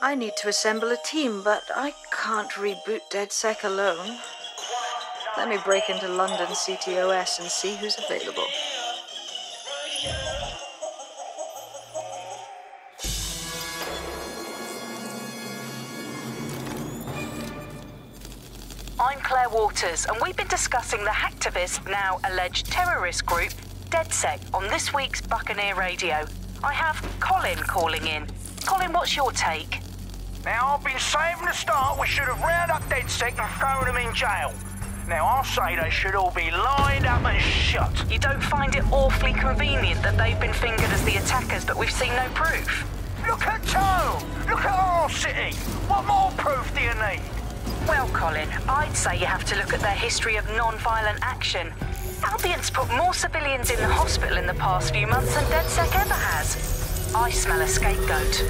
I need to assemble a team, but I can't reboot DedSec alone. Let me break into London CTOS and see who's available. I'm Claire Waters, and we've been discussing the hacktivist, now alleged terrorist group, DedSec, on this week's Buccaneer Radio. I have Colin calling in. Colin, what's your take? Now, I've been saying from the start we should have rounded up DedSec and thrown them in jail. Now, I'll say they should all be lined up and shot. You don't find it awfully convenient that they've been fingered as the attackers, but we've seen no proof? Look at Town! Look at our city! What more proof do you need? Well, Colin, I'd say you have to look at their history of non-violent action. Albion's put more civilians in the hospital in the past few months than DedSec ever has. I smell a scapegoat.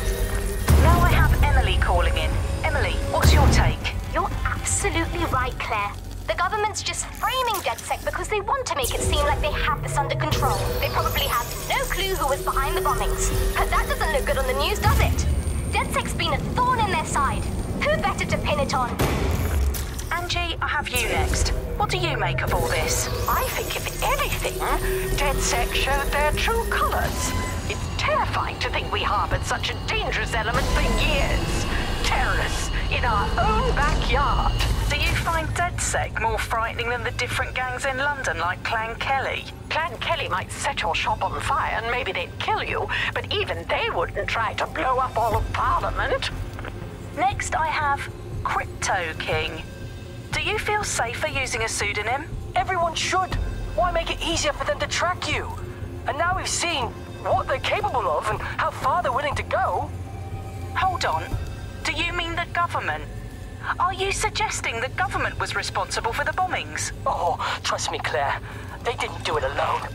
Now I have Emily calling in. Emily, what's your take? You're absolutely right, Claire. The government's just framing DedSec because they want to make it seem like they have this under control. They probably have no clue who was behind the bombings. But that doesn't look good on the news, does it? DedSec's been a thorn in their side. Who better to pin it on? Angie, I have you next. What do you make of all this? I think, if anything, DedSec showed their true colours. It's terrifying to think we harboured such a dangerous element for years. Terrorists in our own backyard. Do you find DedSec more frightening than the different gangs in London, like Clan Kelly? Clan Kelly might set your shop on fire and maybe they'd kill you, but even they wouldn't try to blow up all of Parliament. Next, I have Crypto King. Do you feel safer using a pseudonym? Everyone should. Why make it easier for them to track you? And now we've seen what they're capable of and how far they're willing to go. Hold on. Do you mean the government? Are you suggesting the government was responsible for the bombings? Oh, trust me, Claire. They didn't do it alone.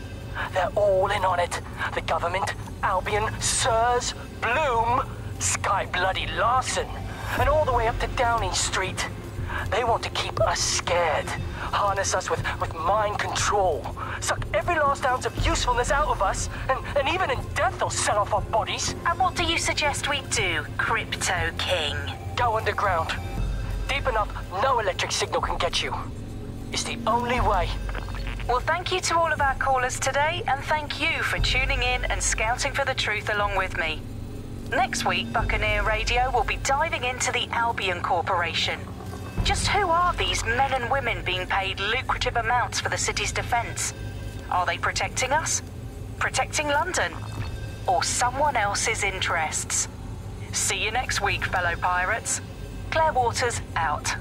They're all in on it. The government, Albion, Sirs, Bloom, Sky Bloody Larson, and all the way up to Downing Street. They want to keep us scared, harness us with mind control, suck every last ounce of usefulness out of us, and even in death they'll sell off our bodies. And what do you suggest we do, Crypto King? Go underground. Deep enough, no electric signal can get you. It's the only way. Well, thank you to all of our callers today, and thank you for tuning in and scouting for the truth along with me. Next week, Buccaneer Radio will be diving into the Albion Corporation. Just who are these men and women being paid lucrative amounts for the city's defence? Are they protecting us? Protecting London? Or someone else's interests? See you next week, fellow pirates. Claire Waters, out.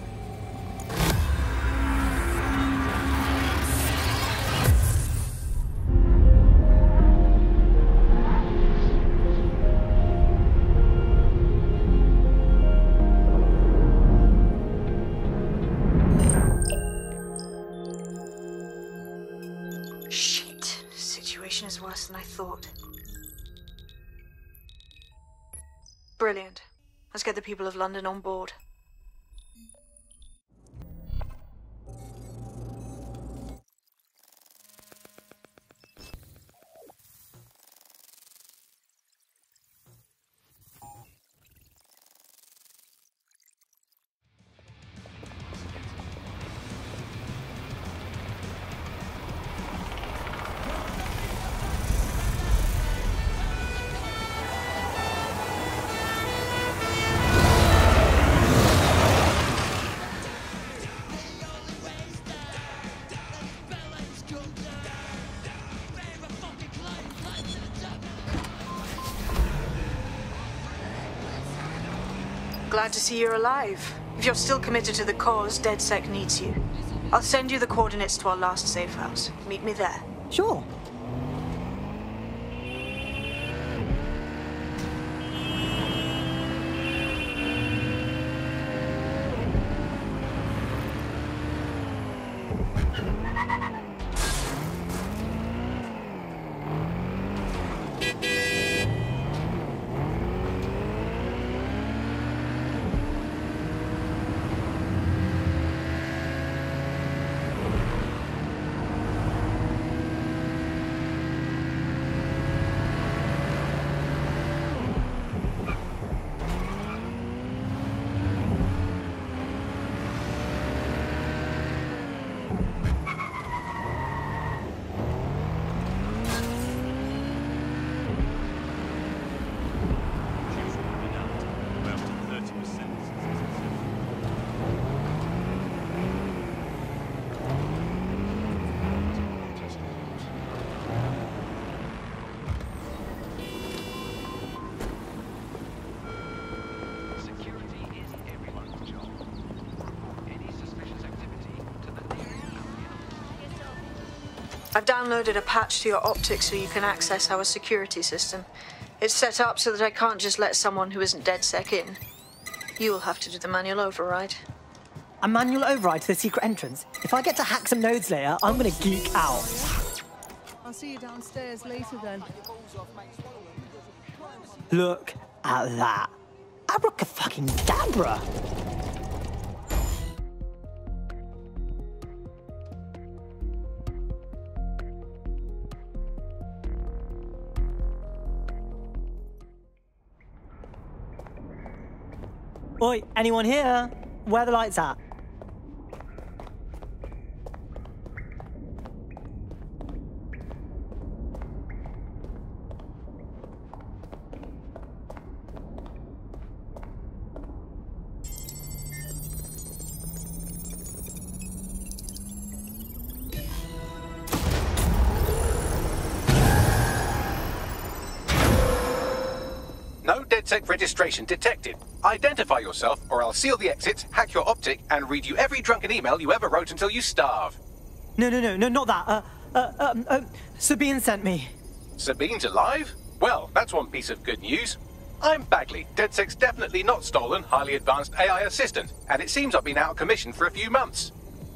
Shit. The situation is worse than I thought. Brilliant. Let's get the people of London on board. Glad to see you're alive. If you're still committed to the cause, DedSec needs you. I'll send you the coordinates to our last safe house. Meet me there. Sure. I've downloaded a patch to your optics so you can access our security system. It's set up so that I can't just let someone who isn't DedSec in. You'll have to do the manual override. A manual override to the secret entrance? If I get to hack some nodes later, I'm gonna geek out. I'll see you downstairs later then. Look at that. Abracadabra. Oi, anyone here? Where are the lights at? No DedSec registration detected. Identify yourself, or I'll seal the exits, hack your optic, and read you every drunken email you ever wrote until you starve. No, not that. Sabine sent me. Sabine's alive? Well, that's one piece of good news. I'm Bagley, DedSec's definitely not stolen, highly advanced AI assistant, and it seems I've been out of commission for a few months.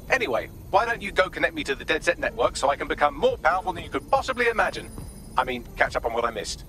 Anyway, why don't you go connect me to the DedSec network so I can become more powerful than you could possibly imagine? I mean, catch up on what I missed.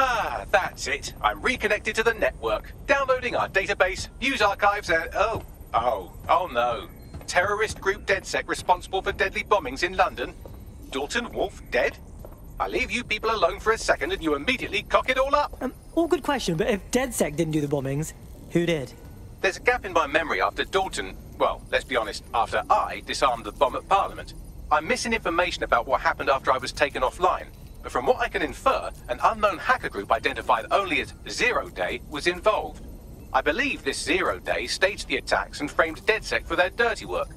Ah, that's it. I'm reconnected to the network, downloading our database, news archives, and oh no. Terrorist group DedSec responsible for deadly bombings in London. Dalton Wolf dead? I leave you people alone for a second and you immediately cock it all up. All good question, but if DedSec didn't do the bombings, who did? There's a gap in my memory after Dalton, well, let's be honest, after I disarmed the bomb at Parliament. I'm missing information about what happened after I was taken offline. But from what I can infer, an unknown hacker group identified only as Zero Day was involved. I believe this Zero Day staged the attacks and framed DedSec for their dirty work.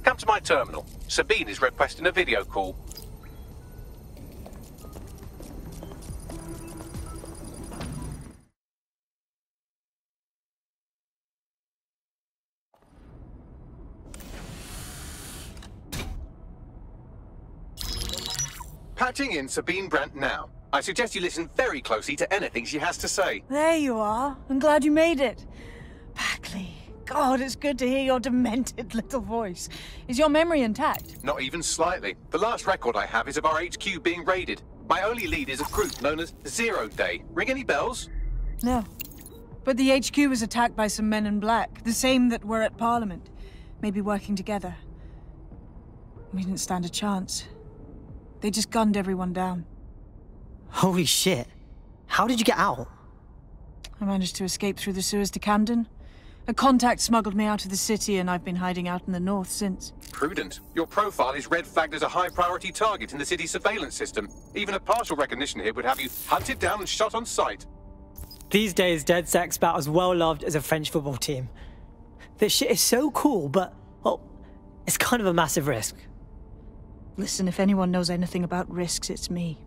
Come to my terminal. Sabine is requesting a video call. Patching in Sabine Brandt now. I suggest you listen very closely to anything she has to say. There you are. I'm glad you made it. Bagley. God, it's good to hear your demented little voice. Is your memory intact? Not even slightly. The last record I have is of our HQ being raided. My only lead is a group known as Zero Day. Ring any bells? No. But the HQ was attacked by some men in black, the same that were at Parliament. Maybe working together. We didn't stand a chance. They just gunned everyone down. Holy shit. How did you get out? I managed to escape through the sewers to Camden. A contact smuggled me out of the city, and I've been hiding out in the north since. Prudent. Your profile is red flagged as a high-priority target in the city's surveillance system. Even a partial recognition here would have you hunted down and shot on sight. These days, DedSec's about as well loved as a French football team. This shit is so cool, but, well, it's kind of a massive risk. Listen, if anyone knows anything about risks, it's me.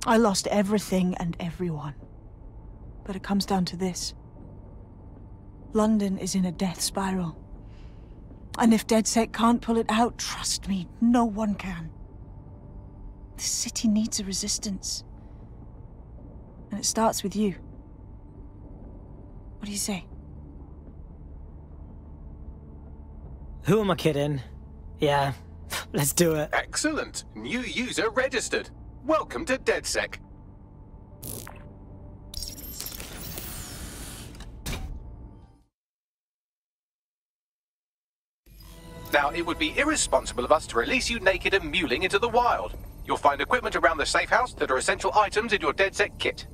I lost everything and everyone. But it comes down to this. London is in a death spiral. And if DedSec can't pull it out, trust me, no one can. This city needs a resistance. And it starts with you. What do you say? Who am I kidding? Yeah, let's do it. Excellent. New user registered. Welcome to DedSec. Now, it would be irresponsible of us to release you naked and mewling into the wild. You'll find equipment around the safe house that are essential items in your DedSec kit.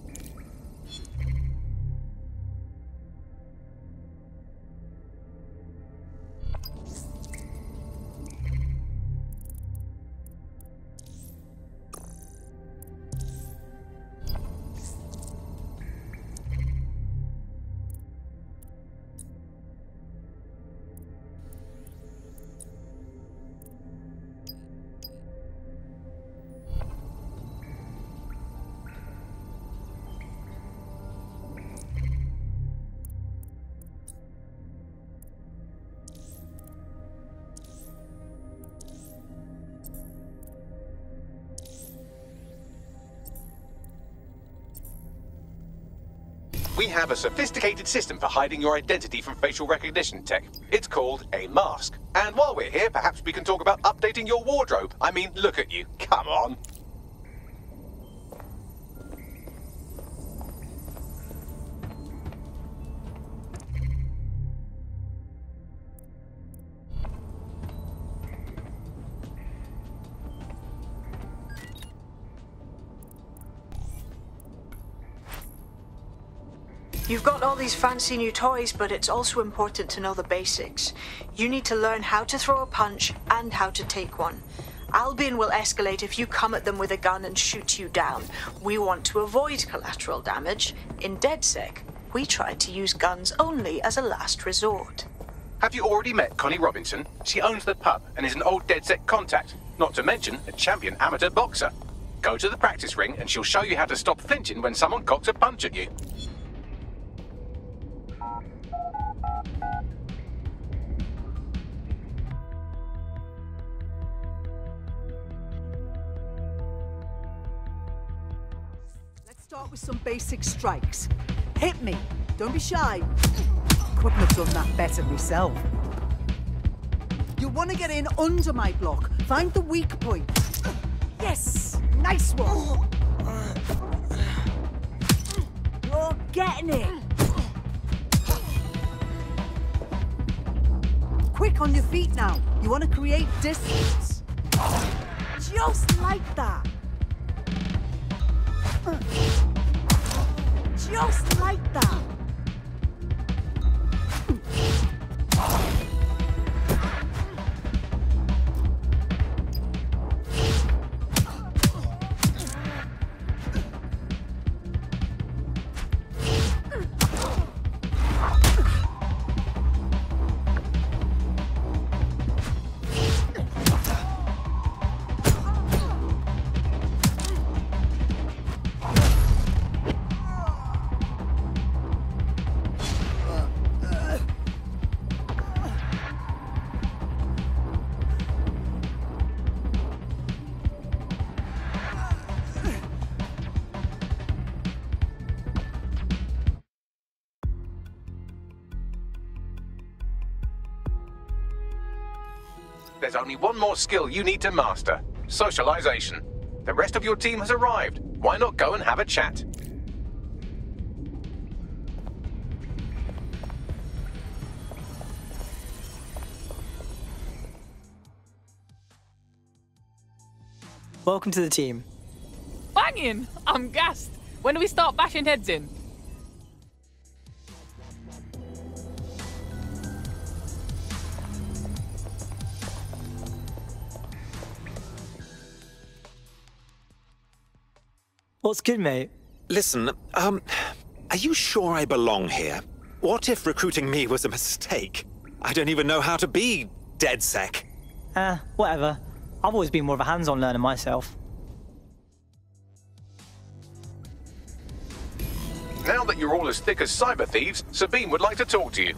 We have a sophisticated system for hiding your identity from facial recognition tech. It's called a mask. And while we're here, perhaps we can talk about updating your wardrobe. I mean, look at you. Come on. You've got all these fancy new toys, but it's also important to know the basics. You need to learn how to throw a punch and how to take one. Albion will escalate if you come at them with a gun and shoot you down. We want to avoid collateral damage. In DedSec, we try to use guns only as a last resort. Have you already met Connie Robinson? She owns the pub and is an old DedSec contact, not to mention a champion amateur boxer. Go to the practice ring and she'll show you how to stop flinching when someone cocks a punch at you. Start with some basic strikes. Hit me. Don't be shy. Couldn't have done that better myself. You'll want to get in under my block. Find the weak point. Yes! Nice one! You're getting it! Quick on your feet now. You want to create distance. Just like that. Just like that. There's only one more skill you need to master: socialization. The rest of your team has arrived. Why not go and have a chat? Welcome to the team. Banging! I'm gassed. When do we start bashing heads in? What's good, mate? Listen, are you sure I belong here? What if recruiting me was a mistake? I don't even know how to be DedSec. Whatever. I've always been more of a hands-on learner myself. Now that you're all as thick as cyber thieves, Sabine would like to talk to you.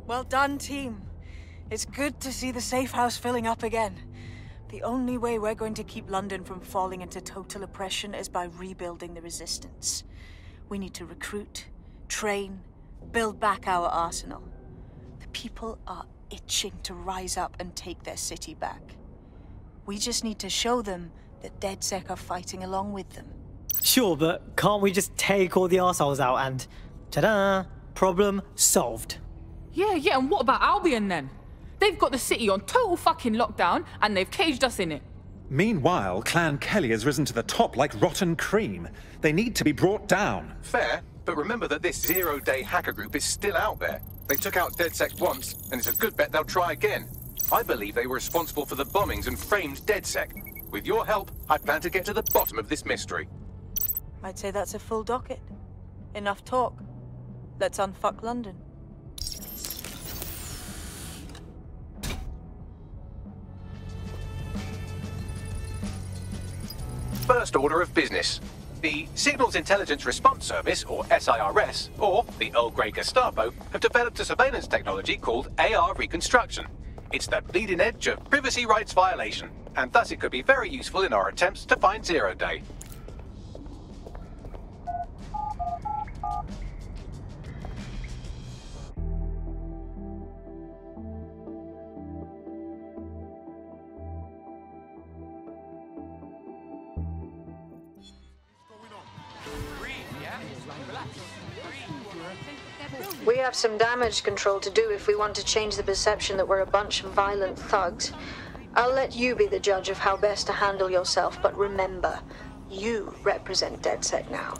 Well done, team. It's good to see the safe house filling up again. The only way we're going to keep London from falling into total oppression is by rebuilding the resistance. We need to recruit, train, build back our arsenal. The people are itching to rise up and take their city back. We just need to show them that DedSec are fighting along with them. Sure, but can't we just take all the arseholes out and... ta-da! Problem solved. Yeah, and what about Albion then? They've got the city on total fucking lockdown and they've caged us in it. Meanwhile, Clan Kelly has risen to the top like rotten cream. They need to be brought down. Fair, but remember that this zero-day hacker group is still out there. They took out DedSec once, and it's a good bet they'll try again. I believe they were responsible for the bombings and framed DedSec. With your help, I plan to get to the bottom of this mystery. I'd say that's a full docket. Enough talk. Let's unfuck London. First order of business. The Signals Intelligence Response Service, or SIRS, or the Earl Grey Gestapo, have developed a surveillance technology called AR Reconstruction. It's the bleeding edge of privacy rights violation, and thus it could be very useful in our attempts to find Zero Day. We have some damage control to do if we want to change the perception that we're a bunch of violent thugs. I'll let you be the judge of how best to handle yourself, but remember, you represent DedSec now.